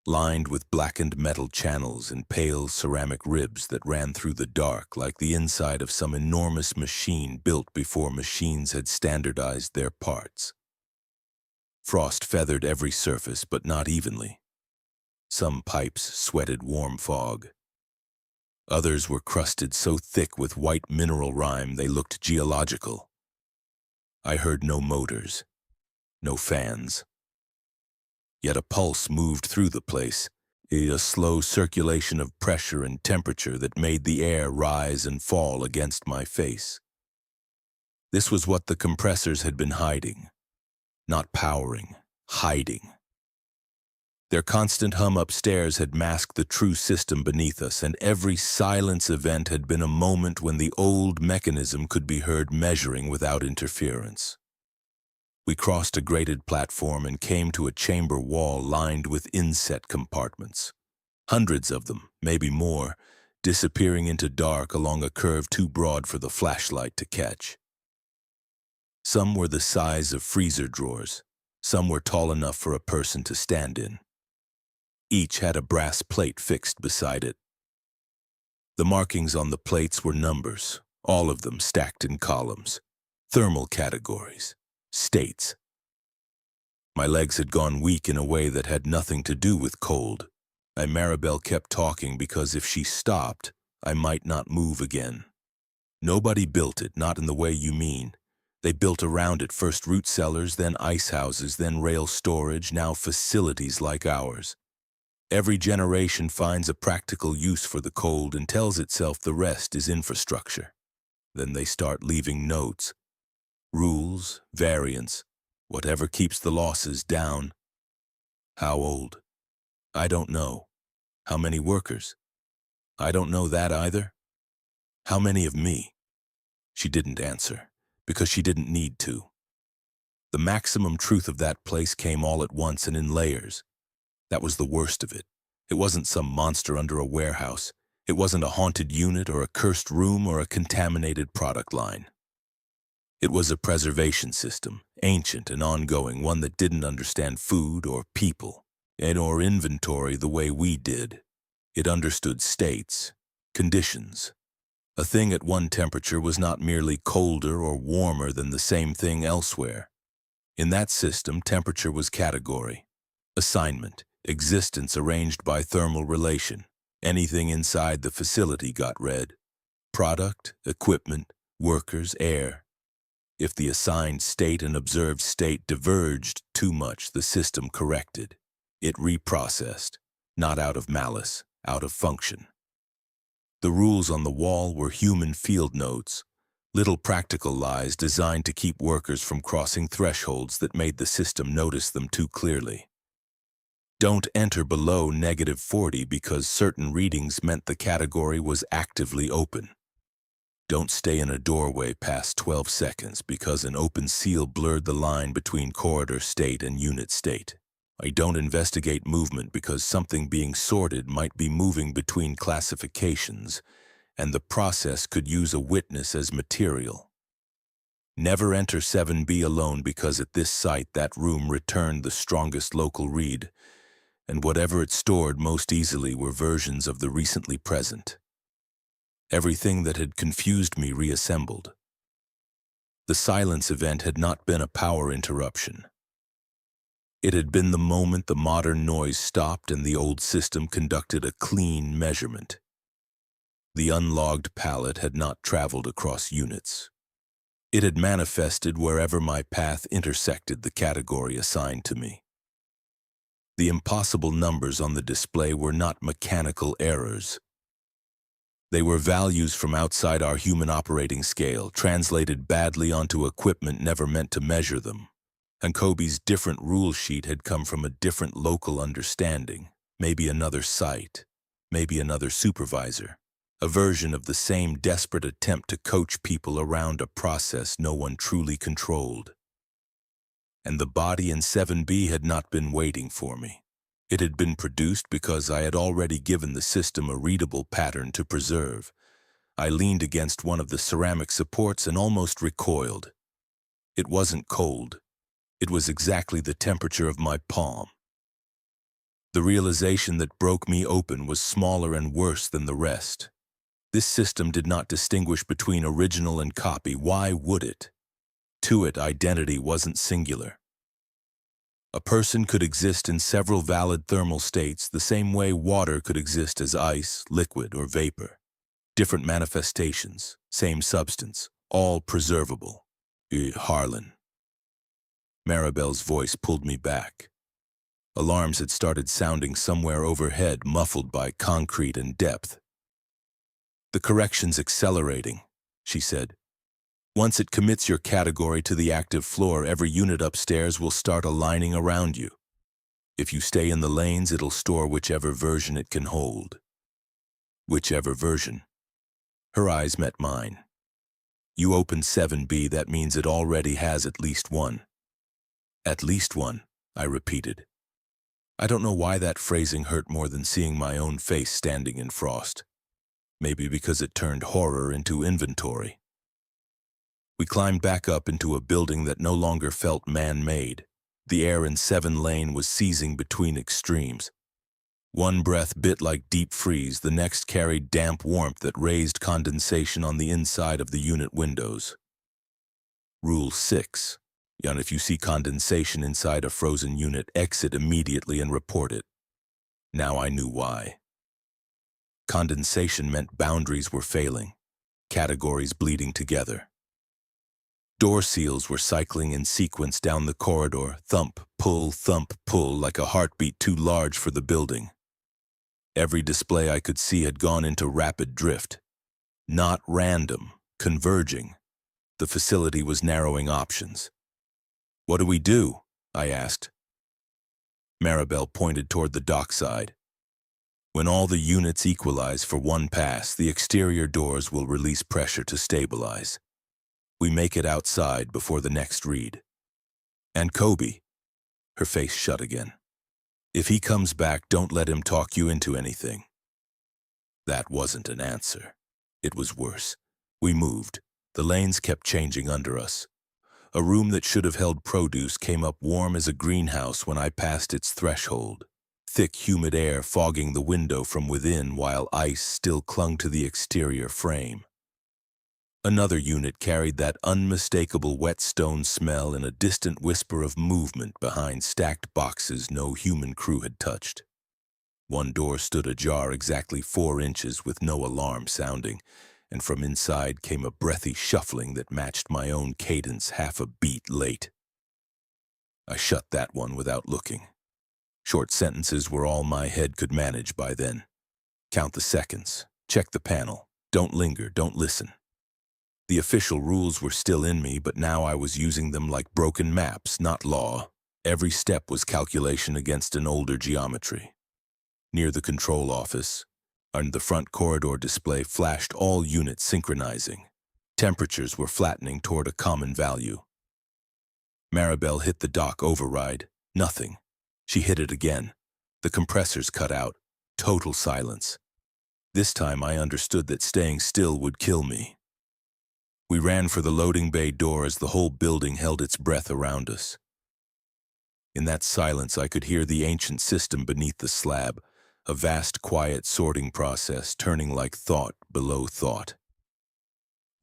lined with blackened metal channels and pale ceramic ribs that ran through the dark like the inside of some enormous machine built before machines had standardized their parts. Frost feathered every surface, but not evenly. Some pipes sweated warm fog. Others were crusted so thick with white mineral rime they looked geological. I heard no motors, no fans. Yet a pulse moved through the place, a slow circulation of pressure and temperature that made the air rise and fall against my face. This was what the compressors had been hiding. Not powering, hiding. Their constant hum upstairs had masked the true system beneath us, and every silence event had been a moment when the old mechanism could be heard measuring without interference. We crossed a grated platform and came to a chamber wall lined with inset compartments. Hundreds of them, maybe more, disappearing into dark along a curve too broad for the flashlight to catch. Some were the size of freezer drawers. Some were tall enough for a person to stand in. Each had a brass plate fixed beside it. The markings on the plates were numbers, all of them stacked in columns, thermal categories, states. My legs had gone weak in a way that had nothing to do with cold. Maribel kept talking because if she stopped, I might not move again. Nobody built it, not in the way you mean. They built around it, first root cellars, then ice houses, then rail storage, now facilities like ours. Every generation finds a practical use for the cold and tells itself the rest is infrastructure. Then they start leaving notes. Rules, variants, whatever keeps the losses down. How old? I don't know. How many workers? I don't know that either. How many of me? She didn't answer, because she didn't need to. The maximum truth of that place came all at once and in layers. That was the worst of it. It wasn't some monster under a warehouse. It wasn't a haunted unit or a cursed room or a contaminated product line. It was a preservation system, ancient and ongoing, one that didn't understand food or people, or inventory the way we did. It understood states, conditions. A thing at one temperature was not merely colder or warmer than the same thing elsewhere. In that system, temperature was category, assignment, existence arranged by thermal relation. Anything inside the facility got read. Product, equipment, workers, air. If the assigned state and observed state diverged too much, the system corrected. It reprocessed, not out of malice, out of function. The rules on the wall were human field notes, little practical lies designed to keep workers from crossing thresholds that made the system notice them too clearly. Don't enter below -40 because certain readings meant the category was actively open. Don't stay in a doorway past 12 seconds because an open seal blurred the line between corridor state and unit state. I don't investigate movement because something being sorted might be moving between classifications, and the process could use a witness as material. Never enter 7B alone because at this site that room returned the strongest local read, and whatever it stored most easily were versions of the recently present. Everything that had confused me reassembled. The silence event had not been a power interruption. It had been the moment the modern noise stopped and the old system conducted a clean measurement. The unlogged pallet had not traveled across units. It had manifested wherever my path intersected the category assigned to me. The impossible numbers on the display were not mechanical errors. They were values from outside our human operating scale, translated badly onto equipment never meant to measure them. And Kobe's different rule sheet had come from a different local understanding, maybe another site, maybe another supervisor, a version of the same desperate attempt to coach people around a process no one truly controlled. And the body in 7B had not been waiting for me. It had been produced because I had already given the system a readable pattern to preserve. I leaned against one of the ceramic supports and almost recoiled. It wasn't cold. It was exactly the temperature of my palm. The realization that broke me open was smaller and worse than the rest. This system did not distinguish between original and copy. Why would it? To it, identity wasn't singular. A person could exist in several valid thermal states the same way water could exist as ice, liquid, or vapor. Different manifestations, same substance, all preservable. Harlan. Maribel's voice pulled me back. Alarms had started sounding somewhere overhead, muffled by concrete and depth. "The correction's accelerating," she said. "Once it commits your category to the active floor, every unit upstairs will start aligning around you. If you stay in the lanes, it'll store whichever version it can hold." Whichever version. Her eyes met mine. "You opened 7B, that means it already has at least one." "At least one," I repeated. I don't know why that phrasing hurt more than seeing my own face standing in frost. Maybe because it turned horror into inventory. We climbed back up into a building that no longer felt man-made. The air in 7 Lane was seizing between extremes. One breath bit like deep freeze, the next carried damp warmth that raised condensation on the inside of the unit windows. Rule 6. If you see condensation inside a frozen unit, exit immediately and report it. Now I knew why. Condensation meant boundaries were failing, categories bleeding together. Door seals were cycling in sequence down the corridor, thump, pull, like a heartbeat too large for the building. Every display I could see had gone into rapid drift. Not random, converging. The facility was narrowing options. "What do we do?" I asked. Maribel pointed toward the dockside. "When all the units equalize for one pass, the exterior doors will release pressure to stabilize. We make it outside before the next read. And Kobe," her face shut again, "if he comes back, don't let him talk you into anything." That wasn't an answer. It was worse. We moved. The lanes kept changing under us. A room that should have held produce came up warm as a greenhouse when I passed its threshold. Thick, humid air fogging the window from within while ice still clung to the exterior frame. Another unit carried that unmistakable wet stone smell and a distant whisper of movement behind stacked boxes no human crew had touched. One door stood ajar exactly 4 inches with no alarm sounding, and from inside came a breathy shuffling that matched my own cadence half a beat late. I shut that one without looking. Short sentences were all my head could manage by then. Count the seconds. Check the panel. Don't linger. Don't listen. The official rules were still in me, but now I was using them like broken maps, not law. Every step was calculation against an older geometry. Near the control office, and the front corridor display flashed all units synchronizing. Temperatures were flattening toward a common value. Maribel hit the dock override. Nothing. She hit it again. The compressors cut out. Total silence. This time I understood that staying still would kill me. We ran for the loading bay door as the whole building held its breath around us. In that silence I could hear the ancient system beneath the slab, a vast quiet sorting process turning like thought below thought.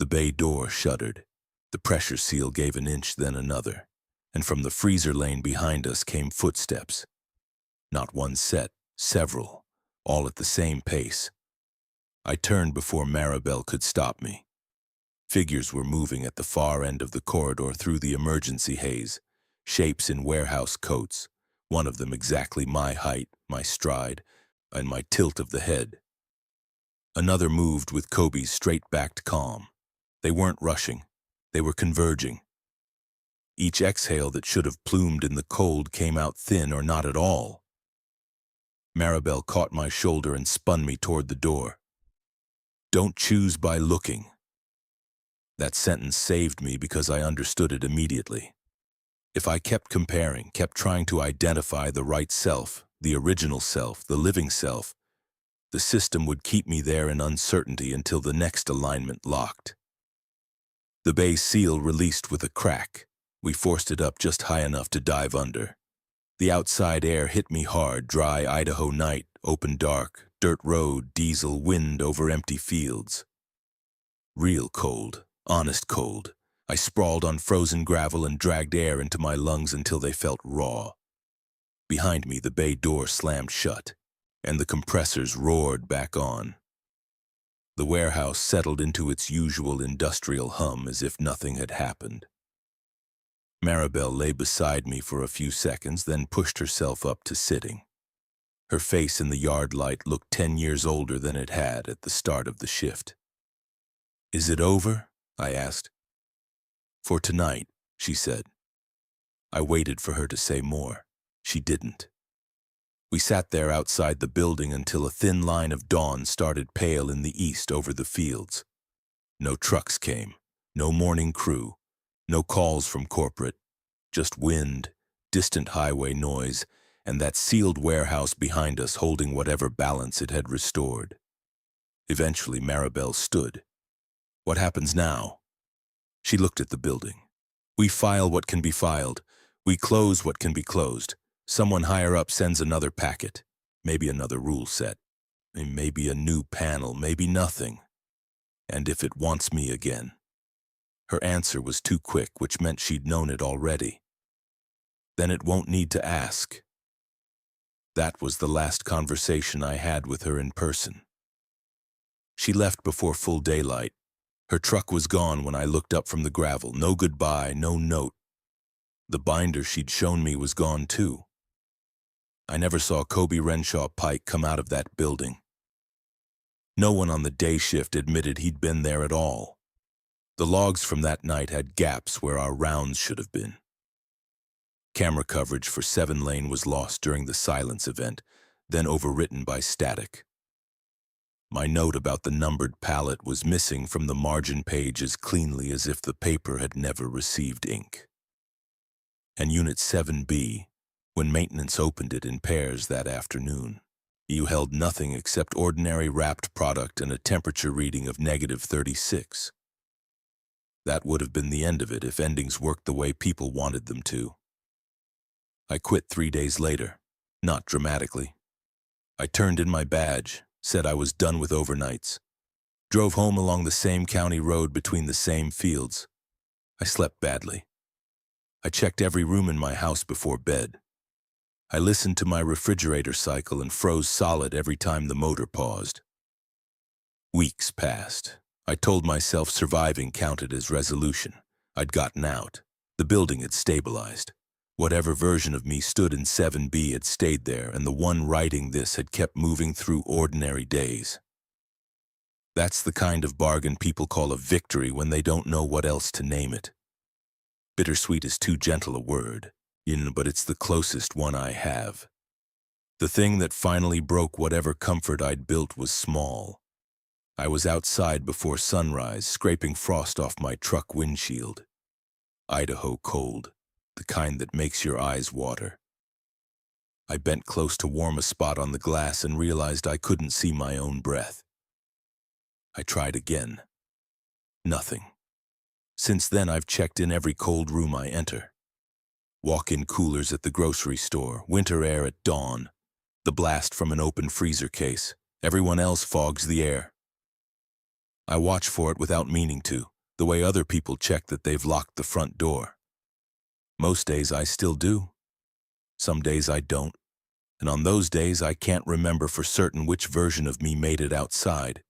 The bay door shuddered. The pressure seal gave an inch, then another, and from the freezer lane behind us came footsteps. Not one set, several, all at the same pace. I turned before Maribel could stop me. Figures were moving at the far end of the corridor through the emergency haze, shapes in warehouse coats, one of them exactly my height, my stride, and my tilt of the head. Another moved with Kobe's straight-backed calm. They weren't rushing. They were converging. Each exhale that should have plumed in the cold came out thin or not at all. Maribel caught my shoulder and spun me toward the door. "Don't choose by looking." That sentence saved me because I understood it immediately. If I kept comparing, kept trying to identify the right self, the original self, the living self, the system would keep me there in uncertainty until the next alignment locked. The bay seal released with a crack. We forced it up just high enough to dive under. The outside air hit me hard, dry Idaho night, open dark, dirt road, diesel, wind over empty fields. Real cold. Honest cold. I sprawled on frozen gravel and dragged air into my lungs until they felt raw. Behind me, the bay door slammed shut, and the compressors roared back on. The warehouse settled into its usual industrial hum as if nothing had happened. Maribel lay beside me for a few seconds, then pushed herself up to sitting. Her face in the yard light looked 10 years older than it had at the start of the shift. "Is it over?" I asked. "For tonight," she said. I waited for her to say more. She didn't. We sat there outside the building until a thin line of dawn started pale in the east over the fields. No trucks came, no morning crew, no calls from corporate, just wind, distant highway noise, and that sealed warehouse behind us holding whatever balance it had restored. Eventually, Maribel stood. "What happens now?" She looked at the building. "We file what can be filed. We close what can be closed. Someone higher up sends another packet. Maybe another rule set. Maybe a new panel. Maybe nothing. And if it wants me again." Her answer was too quick, which meant she'd known it already. "Then it won't need to ask." That was the last conversation I had with her in person. She left before full daylight. Her truck was gone when I looked up from the gravel. No goodbye, no note. The binder she'd shown me was gone too. I never saw Kobe Renshaw Pike come out of that building. No one on the day shift admitted he'd been there at all. The logs from that night had gaps where our rounds should have been. Camera coverage for 7 Lane was lost during the silence event, then overwritten by static. My note about the numbered pallet was missing from the margin page as cleanly as if the paper had never received ink. And Unit 7B, when maintenance opened it in pairs that afternoon, you held nothing except ordinary wrapped product and a temperature reading of -36. That would have been the end of it if endings worked the way people wanted them to. I quit 3 days later, not dramatically. I turned in my badge, said I was done with overnights, drove home along the same county road between the same fields. I slept badly. I checked every room in my house before bed. I listened to my refrigerator cycle and froze solid every time the motor paused. Weeks passed. I told myself surviving counted as resolution. I'd gotten out. The building had stabilized. Whatever version of me stood in 7B had stayed there, and the one writing this had kept moving through ordinary days. That's the kind of bargain people call a victory when they don't know what else to name it. Bittersweet is too gentle a word, but it's the closest one I have. The thing that finally broke whatever comfort I'd built was small. I was outside before sunrise, scraping frost off my truck windshield. Idaho cold, the kind that makes your eyes water. I bent close to warm a spot on the glass and realized I couldn't see my own breath. I tried again. Nothing. Since then, I've checked in every cold room I enter. Walk-in coolers at the grocery store, winter air at dawn, the blast from an open freezer case. Everyone else fogs the air. I watch for it without meaning to, the way other people check that they've locked the front door. Most days I still do. Some days I don't. And on those days I can't remember for certain which version of me made it outside.